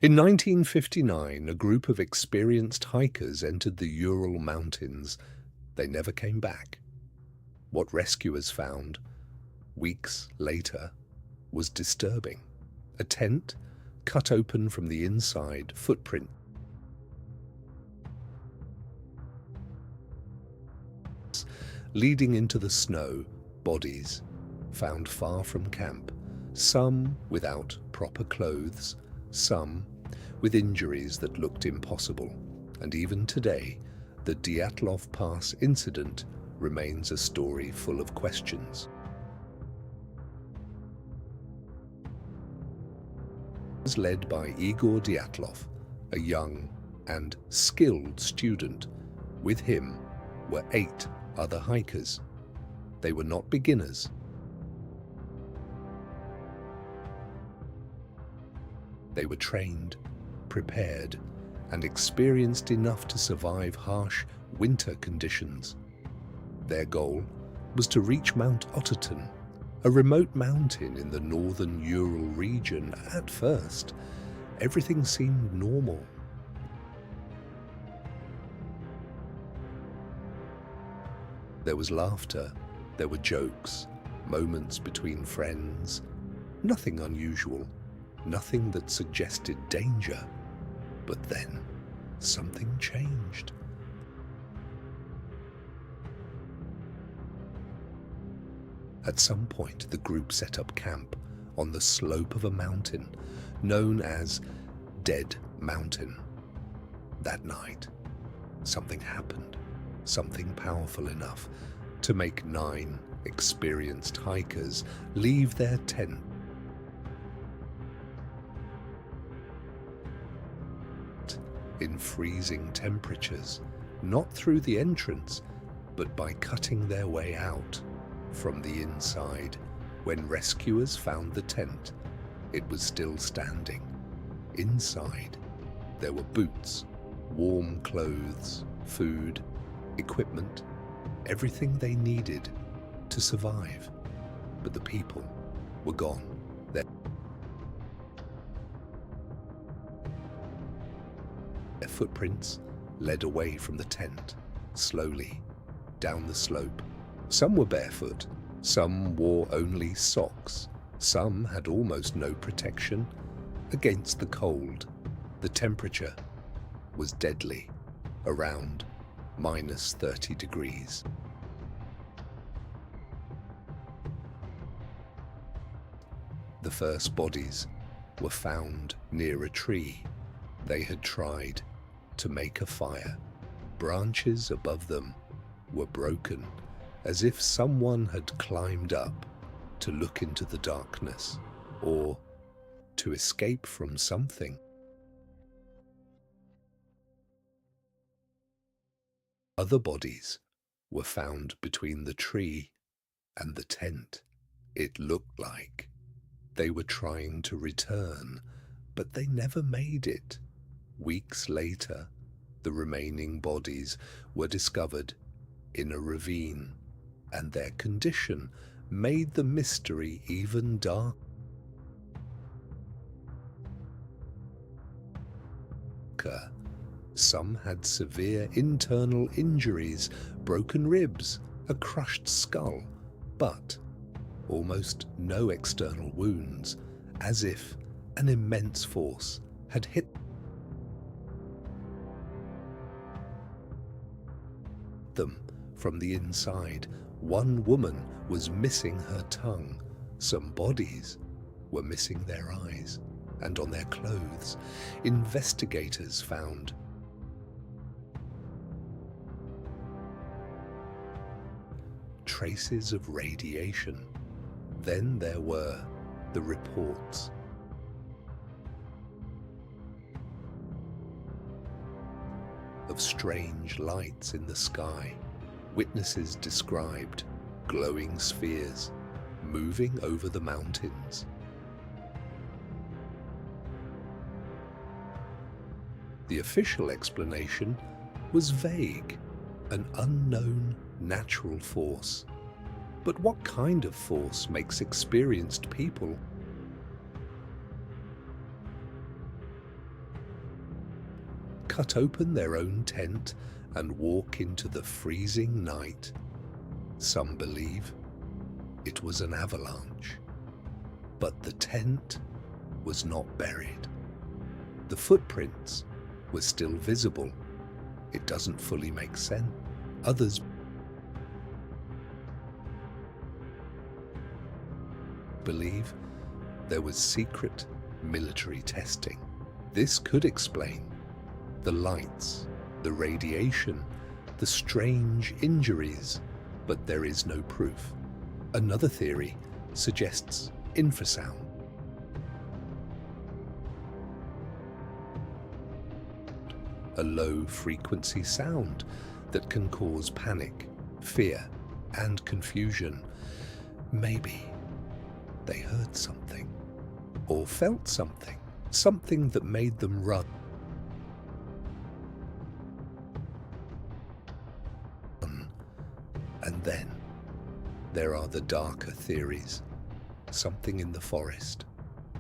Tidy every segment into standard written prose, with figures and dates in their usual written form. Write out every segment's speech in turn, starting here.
In 1959, a group of experienced hikers entered the Ural Mountains. They never came back. What rescuers found, weeks later, was disturbing. A tent, cut open from the inside, footprints leading into the snow, bodies found far from camp, some without proper clothes, some with injuries that looked impossible. And even today, the Dyatlov Pass incident remains a story full of questions. It was led by Igor Dyatlov, a young and skilled student. With him were 8 other hikers. They were not beginners. They were trained, prepared, and experienced enough to survive harsh winter conditions. Their goal was to reach Mount Otterton, a remote mountain in the northern Ural region. At first, everything seemed normal. There was laughter, there were jokes, moments between friends. Nothing unusual, nothing that suggested danger. But then, something changed. At some point, the group set up camp on the slope of a mountain known as Dead Mountain. That night, something happened, something powerful enough to make 9 experienced hikers leave their tent in freezing temperatures, not through the entrance, but by cutting their way out from the inside. When rescuers found the tent, it was still standing. Inside, there were boots, warm clothes, food, equipment, everything they needed to survive. But the people were gone. Their footprints led away from the tent, slowly, down the slope. Some were barefoot, some wore only socks, some had almost no protection against the cold. The temperature was deadly, around -30 degrees. The first bodies were found near a tree. They had tried to make a fire. Branches above them were broken, as if someone had climbed up to look into the darkness or to escape from something. Other bodies were found between the tree and the tent. It looked like they were trying to return, but they never made it. Weeks later, the remaining bodies were discovered in a ravine, and their condition made the mystery even darker. Some had severe internal injuries, broken ribs, a crushed skull, but almost no external wounds, as if an immense force had hit them from the inside. One woman was missing her tongue. Some bodies were missing their eyes, and on their clothes, investigators found traces of radiation. Then there were the reports of strange lights in the sky. Witnesses described glowing spheres moving over the mountains. The official explanation was vague, an unknown natural force. But what kind of force makes experienced people cut open their own tent and walk into the freezing night. Some believe it was an avalanche, but the tent was not buried. The footprints were still visible. It doesn't fully make sense. Others believe there was secret military testing. This could explain the lights, the radiation, the strange injuries, but there is no proof. Another theory suggests infrasound. A low-frequency sound that can cause panic, fear, and confusion. Maybe they heard something or felt something, something that made them run. And then there are the darker theories. Something in the forest,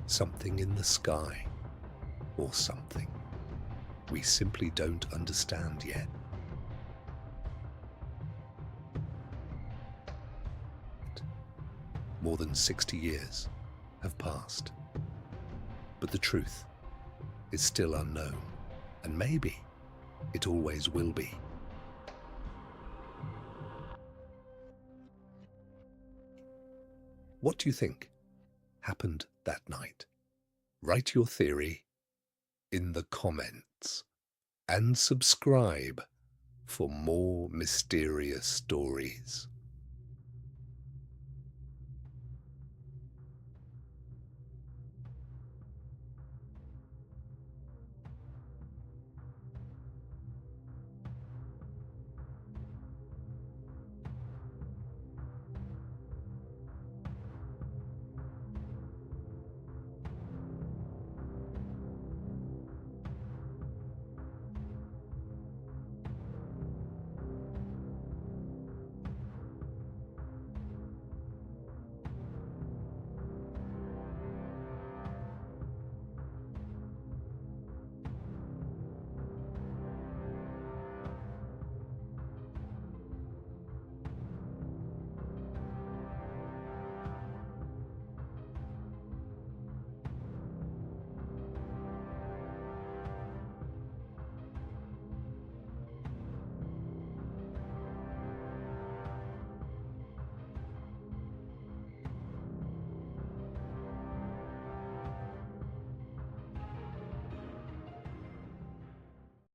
something in the sky, or something we simply don't understand yet. More than 60 years have passed, but the truth is still unknown, and maybe it always will be. What do you think happened that night? Write your theory in the comments and subscribe for more mysterious stories.